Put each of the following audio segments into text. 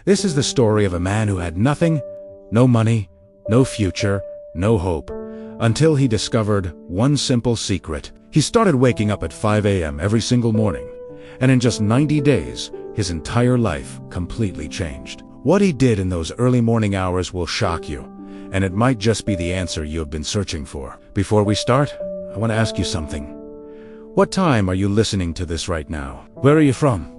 This is the story of a man who had nothing, no money, no future, no hope, until he discovered one simple secret. He started waking up at 5 a.m. every single morning, and in just 90 days, his entire life completely changed. What he did in those early morning hours will shock you, and it might just be the answer you have been searching for. Before we start, I want to ask you something. What time are you listening to this right now? Where are you from?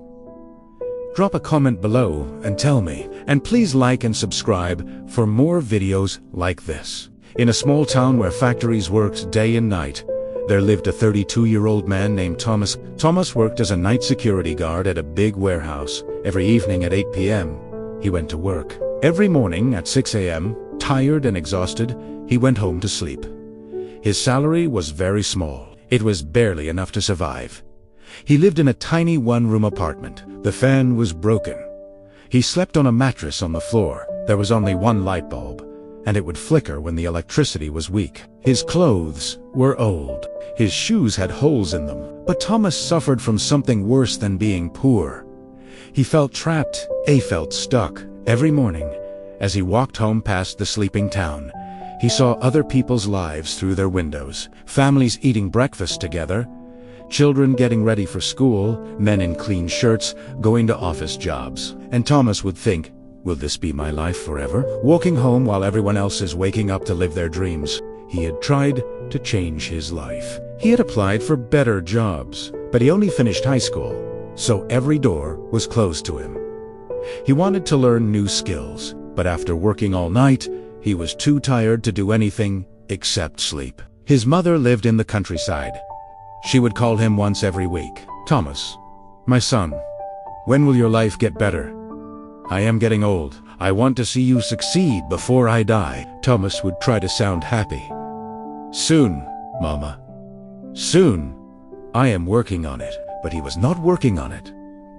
Drop a comment below and tell me. And please like and subscribe for more videos like this. In a small town where factories worked day and night, there lived a 32-year-old man named Thomas. Thomas worked as a night security guard at a big warehouse. Every evening at 8 p.m., he went to work. Every morning at 6 a.m., tired and exhausted, he went home to sleep. His salary was very small. It was barely enough to survive. He lived in a tiny one-room apartment. The fan was broken. He slept on a mattress on the floor. There was only one light bulb, and it would flicker when the electricity was weak. His clothes were old. His shoes had holes in them. But Thomas suffered from something worse than being poor. He felt trapped. He felt stuck. Every morning, as he walked home past the sleeping town, he saw other people's lives through their windows. Families eating breakfast together, children getting ready for school, men in clean shirts going to office jobs. And Thomas would think, will this be my life forever? Walking home while everyone else is waking up to live their dreams. He had tried to change his life. He had applied for better jobs, but he only finished high school, so every door was closed to him. He wanted to learn new skills, but after working all night, he was too tired to do anything except sleep. His mother lived in the countryside. She would call him once every week. Thomas, my son, when will your life get better? I am getting old. I want to see you succeed before I die. Thomas would try to sound happy. Soon, Mama. Soon. I am working on it. But he was not working on it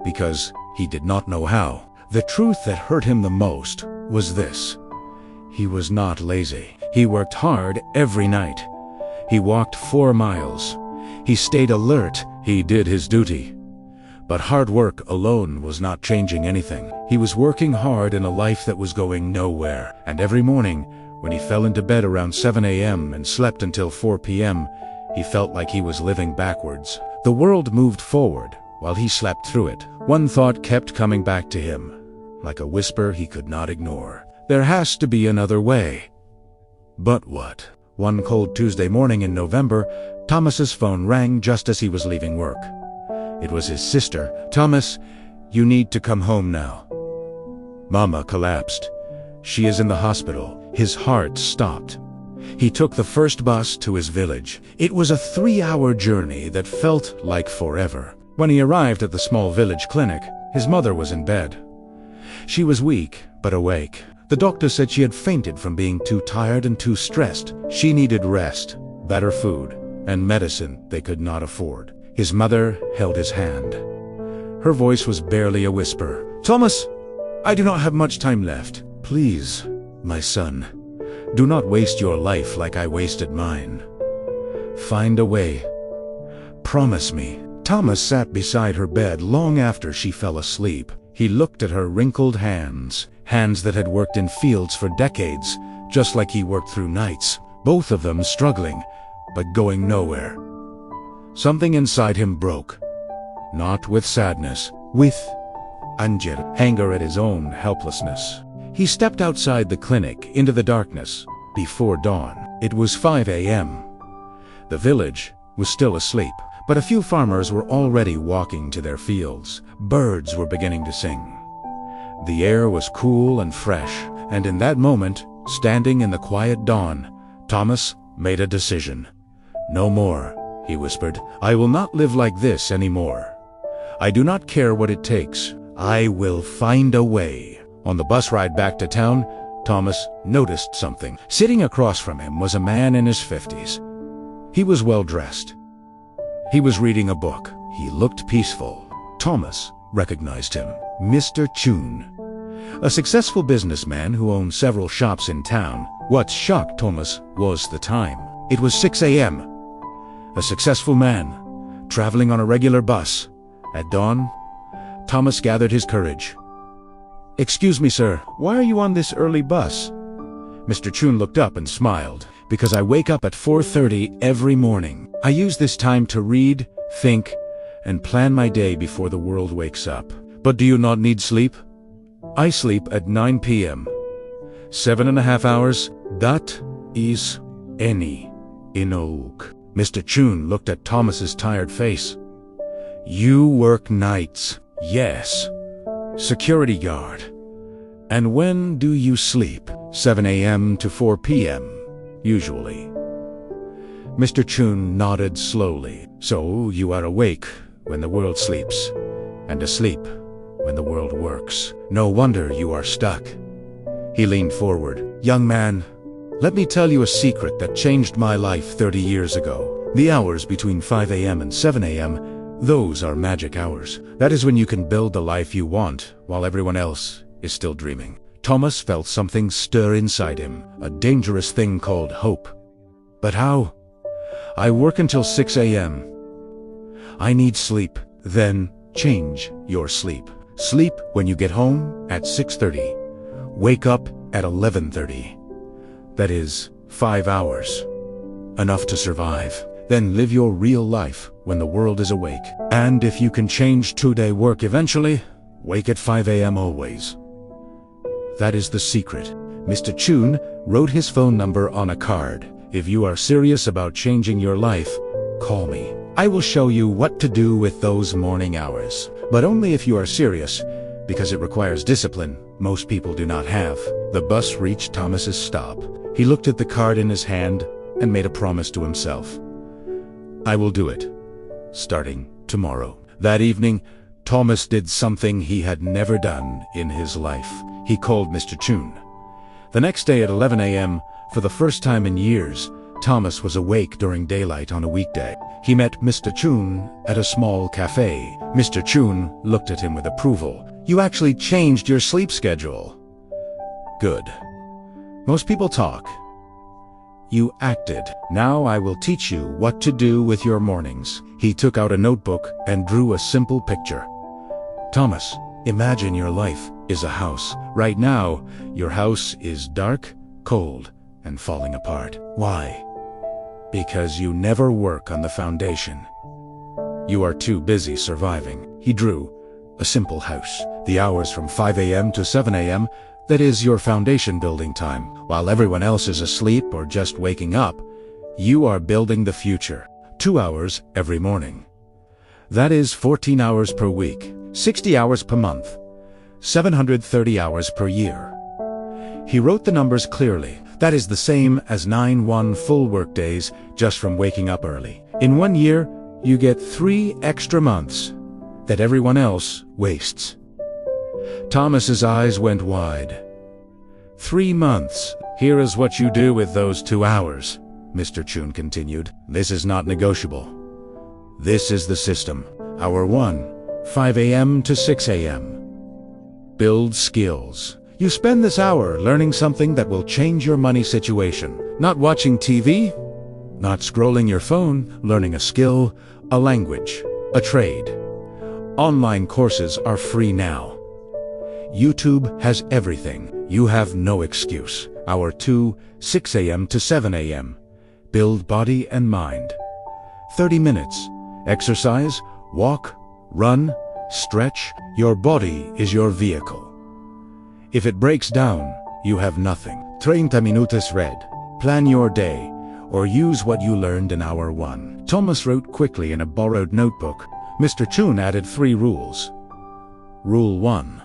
because he did not know how. The truth that hurt him the most was this. He was not lazy. He worked hard every night. He walked 4 miles. He stayed alert. He did his duty. But hard work alone was not changing anything. He was working hard in a life that was going nowhere. And every morning, when he fell into bed around 7 a.m. and slept until 4 p.m., he felt like he was living backwards. The world moved forward while he slept through it. One thought kept coming back to him, like a whisper he could not ignore. There has to be another way. But what? One cold Tuesday morning in November, Thomas's phone rang just as he was leaving work. It was his sister. Thomas, you need to come home now. Mama collapsed. She is in the hospital. His heart stopped. He took the first bus to his village. It was a 3-hour journey that felt like forever. When he arrived at the small village clinic, his mother was in bed. She was weak, but awake. The doctor said she had fainted from being too tired and too stressed. She needed rest, better food, and medicine they could not afford. His mother held his hand. Her voice was barely a whisper. Thomas, I do not have much time left. Please, my son, do not waste your life like I wasted mine. Find a way. Promise me. Thomas sat beside her bed long after she fell asleep. He looked at her wrinkled hands that had worked in fields for decades, just like he worked through nights, both of them struggling, but going nowhere. Something inside him broke, not with sadness, with anger at his own helplessness. He stepped outside the clinic into the darkness before dawn. It was 5 a.m. The village was still asleep, but a few farmers were already walking to their fields. Birds were beginning to sing. The air was cool and fresh, and in that moment, standing in the quiet dawn, Thomas made a decision. No more, he whispered. I will not live like this anymore. I do not care what it takes. I will find a way. On the bus ride back to town, Thomas noticed something. Sitting across from him was a man in his 50s. He was well dressed. He was reading a book. He looked peaceful. Thomas recognized him. Mr. Chun, a successful businessman who owned several shops in town. What shocked Thomas was the time. It was 6 a.m. A successful man, traveling on a regular bus. At dawn, Thomas gathered his courage. "Excuse me, sir, why are you on this early bus?" Mr. Chun looked up and smiled. "Because I wake up at 4:30 every morning. I use this time to read, think, and plan my day before the world wakes up." "But do you not need sleep?" "I sleep at 9 p.m. 7.5 hours. That is any enough." Mr. Chun looked at Thomas's tired face. "You work nights." "Yes. Security guard." "And when do you sleep?" 7 a.m. to 4 p.m. usually." Mr. Chun nodded slowly. "So you are awake when the world sleeps, and asleep when the world works. No wonder you are stuck." He leaned forward. "Young man, let me tell you a secret that changed my life 30 years ago. The hours between 5 a.m. and 7 a.m., those are magic hours. That is when you can build the life you want while everyone else is still dreaming." Thomas felt something stir inside him, a dangerous thing called hope. "But how?" "I work until 6 a.m. I need sleep." "Then change your sleep. Sleep when you get home at 6:30. Wake up at 11:30. That is 5 hours. Enough to survive. Then live your real life when the world is awake. And if you can change 2-day work eventually, wake at 5 a.m. always." That is the secret. Mr. Chun wrote his phone number on a card. "If you are serious about changing your life, call me. I will show you what to do with those morning hours. But only if you are serious, because it requires discipline most people do not have." The bus reached Thomas's stop. He looked at the card in his hand and made a promise to himself. "I will do it, starting tomorrow." That evening, Thomas did something he had never done in his life. He called Mr. Chun. The next day at 11 a.m., for the first time in years, Thomas was awake during daylight on a weekday. He met Mr. Chun at a small cafe. Mr. Chun looked at him with approval. "You actually changed your sleep schedule." "Good. Most people talk. You acted. Now I will teach you what to do with your mornings." He took out a notebook and drew a simple picture. "Thomas, imagine your life is a house. Right now, your house is dark, cold, and falling apart. Why? Because you never work on the foundation. You are too busy surviving." He drew a simple house. The hours from 5 a.m. to 7 a.m., that is your foundation building time. While everyone else is asleep or just waking up, you are building the future. 2 hours every morning. That is 14 hours per week, 60 hours per month, 730 hours per year. He wrote the numbers clearly. That is the same as 9 full work days just from waking up early. In 1 year, you get 3 extra months that everyone else wastes. Thomas's eyes went wide. 3 months. "Here is what you do with those 2 hours, Mr. Chun continued. "This is not negotiable. This is the system. Hour 1, 5 a.m. to 6 a.m. Build skills. You spend this hour learning something that will change your money situation. Not watching TV, not scrolling your phone, learning a skill, a language, a trade. Online courses are free now. YouTube has everything. You have no excuse. Hour 2, 6 a.m. to 7 a.m. Build body and mind. 30 minutes. Exercise, walk, run, stretch. Your body is your vehicle. If it breaks down, you have nothing. 30 minutos read. Plan your day, or use what you learned in hour 1. Thomas wrote quickly in a borrowed notebook. Mr. Chun added 3 rules. Rule 1.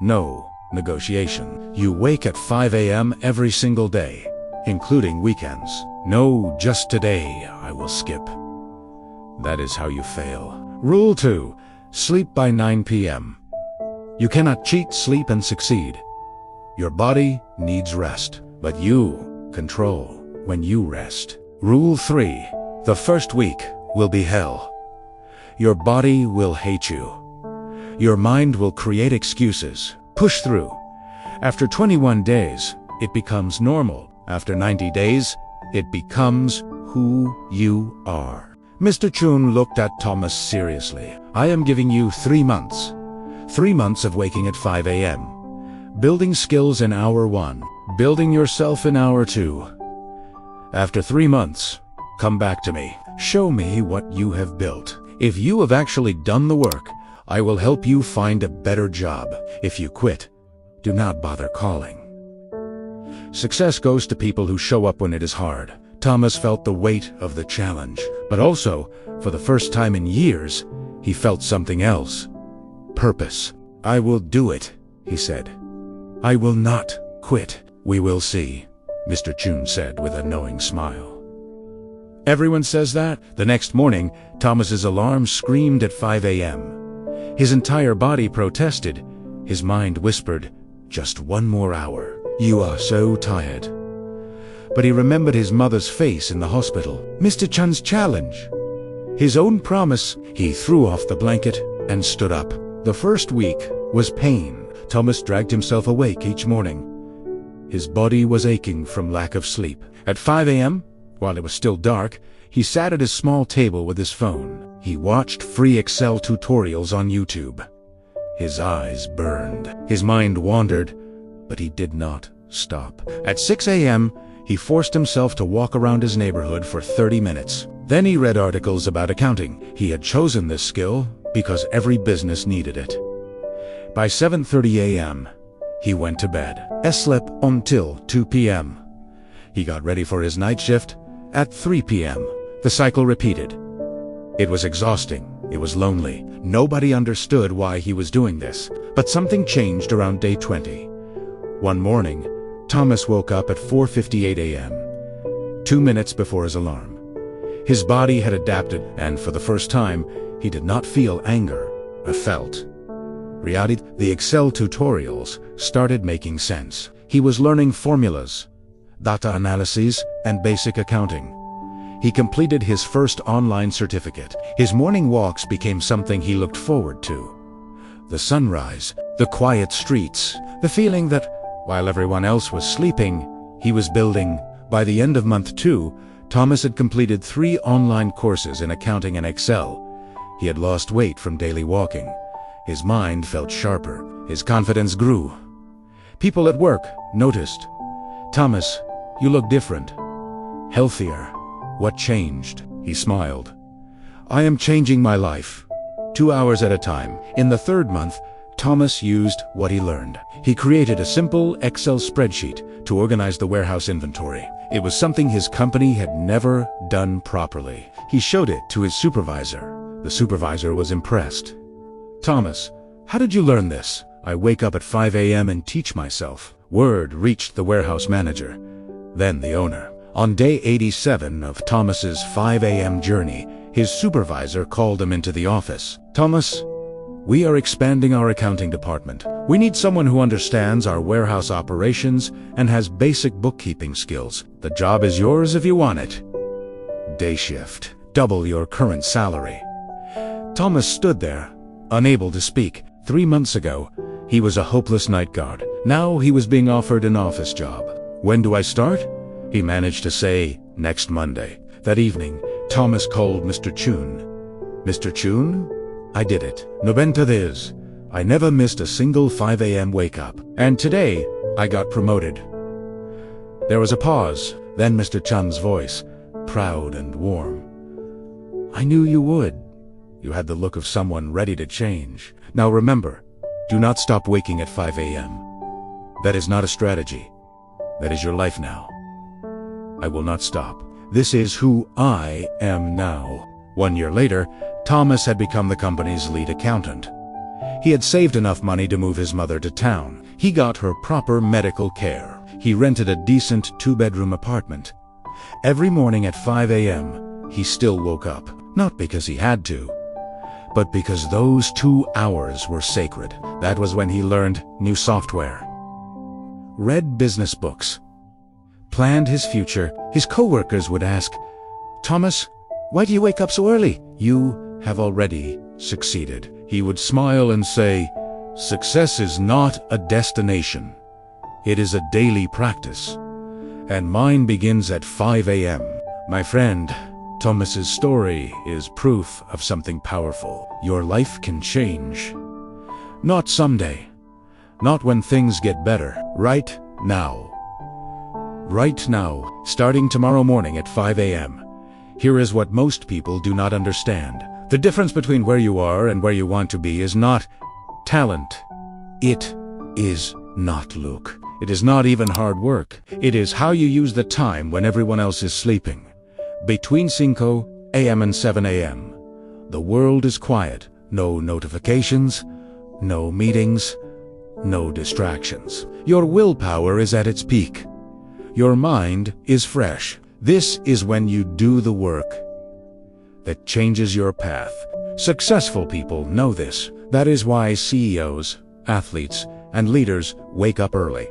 No negotiation. You wake at 5 a.m. every single day, including weekends. No, just today I will skip. That is how you fail. Rule 2. Sleep by 9 p.m. You cannot cheat sleep and succeed. Your body needs rest, but you control when you rest. Rule 3. The first week will be hell. Your body will hate you. Your mind will create excuses. Push through. After 21 days, it becomes normal. After 90 days, it becomes who you are. Mr. Chun looked at Thomas seriously. I am giving you 3 months. 3 months of waking at 5 a.m. Building skills in hour 1. Building yourself in hour 2. After 3 months, come back to me. Show me what you have built. If you have actually done the work, I will help you find a better job. If you quit, do not bother calling. Success goes to people who show up when it is hard. Thomas felt the weight of the challenge, but also, for the first time in years, he felt something else. Purpose. I will do it, he said. I will not quit. We will see, Mr. Chun said with a knowing smile. Everyone says that. The next morning, Thomas's alarm screamed at 5 a.m. His entire body protested. His mind whispered, just one more hour. You are so tired. But he remembered his mother's face in the hospital. Mr. Chun's challenge. His own promise. He threw off the blanket and stood up. The first week was pain. Thomas dragged himself awake each morning. His body was aching from lack of sleep. At 5 a.m., while it was still dark, he sat at his small table with his phone. He watched free Excel tutorials on YouTube. His eyes burned. His mind wandered, but he did not stop. At 6 a.m., he forced himself to walk around his neighborhood for 30 minutes. Then he read articles about accounting. He had chosen this skill because every business needed it. By 7:30 a.m., he went to bed. He slept until 2 p.m. He got ready for his night shift at 3 p.m. The cycle repeated. It was exhausting. It was lonely. Nobody understood why he was doing this. But something changed around day 20. One morning, Thomas woke up at 4:58 a.m., 2 minutes before his alarm. His body had adapted, and for the first time, he did not feel anger, but felt reality. The Excel tutorials started making sense. He was learning formulas, data analyses, and basic accounting. He completed his first online certificate. His morning walks became something he looked forward to. The sunrise, the quiet streets, the feeling that, while everyone else was sleeping, he was building. By the end of month 2, Thomas had completed 3 online courses in accounting and Excel. He had lost weight from daily walking. His mind felt sharper. His confidence grew. People at work noticed. Thomas, you look different. Healthier. What changed? He smiled. I am changing my life. 2 hours at a time. In the 3rd month, Thomas used what he learned. He created a simple Excel spreadsheet to organize the warehouse inventory. It was something his company had never done properly. He showed it to his supervisor. The supervisor was impressed. Thomas, how did you learn this? I wake up at 5 a.m. and teach myself. Word reached the warehouse manager, then the owner. On day 87 of Thomas's 5 a.m. journey, his supervisor called him into the office. Thomas, we are expanding our accounting department. We need someone who understands our warehouse operations and has basic bookkeeping skills. The job is yours if you want it. Day shift. Double your current salary. Thomas stood there, unable to speak. 3 months ago, he was a hopeless night guard. Now he was being offered an office job. When do I start? He managed to say, next Monday. That evening, Thomas called Mr. Chun. Mr. Chun? I did it. 90 days. I never missed a single 5 a.m. wake-up. And today, I got promoted. There was a pause. Then Mr. Chun's voice, proud and warm. I knew you would. You had the look of someone ready to change. Now remember, do not stop waking at 5 a.m. That is not a strategy. That is your life now. I will not stop. This is who I am now. 1 year later, Thomas had become the company's lead accountant. He had saved enough money to move his mother to town. He got her proper medical care. He rented a decent 2-bedroom apartment. Every morning at 5 a.m., he still woke up. Not because he had to, but because those 2 hours were sacred. That was when he learned new software, read business books, planned his future. His co-workers would ask, Thomas, why do you wake up so early? You have already succeeded. He would smile and say, success is not a destination. It is a daily practice. And mine begins at 5 a.m. My friend, Thomas's story is proof of something powerful. Your life can change. Not someday, not when things get better. Right now. Right now, starting tomorrow morning at 5 a.m. Here is what most people do not understand. The difference between where you are and where you want to be is not talent. It is not luck. It is not even hard work. It is how you use the time when everyone else is sleeping. Between 5 a.m. and 7 a.m. The world is quiet. No notifications, no meetings, no distractions. Your willpower is at its peak. Your mind is fresh. This is when you do the work that changes your path. Successful people know this. That is why CEOs, athletes, and leaders wake up early.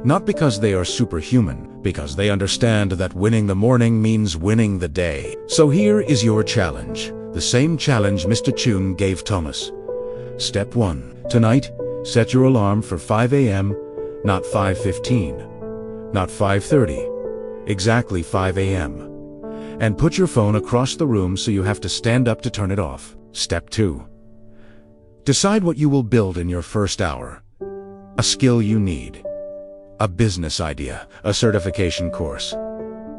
Not because they are superhuman, because they understand that winning the morning means winning the day. So here is your challenge. The same challenge Mr. Chun gave Thomas. Step 1. Tonight, set your alarm for 5 a.m., not 5:15, not 5:30, exactly 5 a.m. And put your phone across the room so you have to stand up to turn it off. Step 2. Decide what you will build in your first hour. A skill you need. A business idea. A certification course.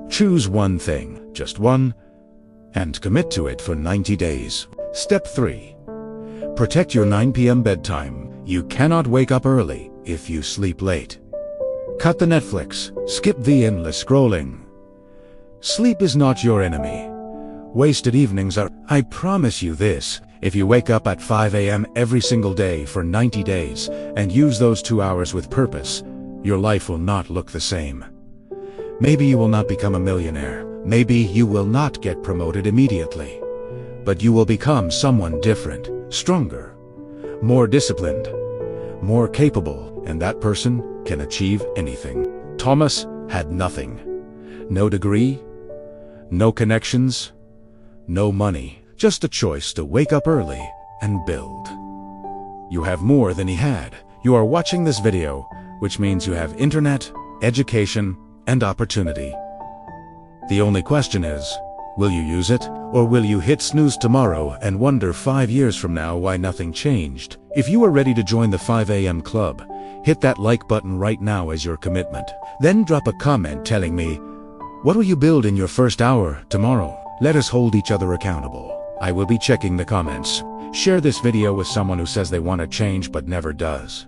Choose one thing, just one, and commit to it for 90 days. Step 3. Protect your 9 p.m. bedtime. You cannot wake up early if you sleep late. Cut the Netflix. Skip the endless scrolling. Sleep is not your enemy. Wasted evenings are. I promise you this. If you wake up at 5 a.m. every single day for 90 days and use those 2 hours with purpose, your life will not look the same. Maybe you will not become a millionaire. Maybe you will not get promoted immediately. But you will become someone different, stronger, more disciplined, more capable, and that person can achieve anything. Thomas had nothing. No degree, no connections, no money. Just a choice to wake up early and build. You have more than he had. You are watching this video, which means you have internet, education, and opportunity. The only question is, will you use it? Or will you hit snooze tomorrow and wonder 5 years from now why nothing changed? If you are ready to join the 5 a.m. club, hit that like button right now as your commitment. Then drop a comment telling me, what will you build in your first hour tomorrow? Let us hold each other accountable. I will be checking the comments. Share this video with someone who says they want to change but never does.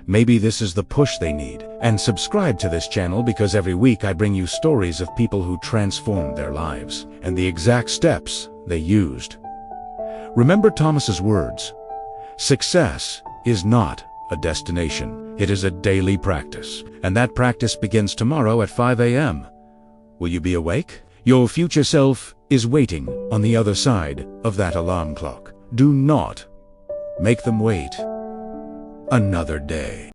Maybe this is the push they need. And subscribe to this channel because every week I bring you stories of people who transformed their lives and the exact steps they used. Remember Thomas's words. Success is not a destination. It is a daily practice. And that practice begins tomorrow at 5 a.m. Will you be awake? Your future self is waiting on the other side of that alarm clock. Do not make them wait another day.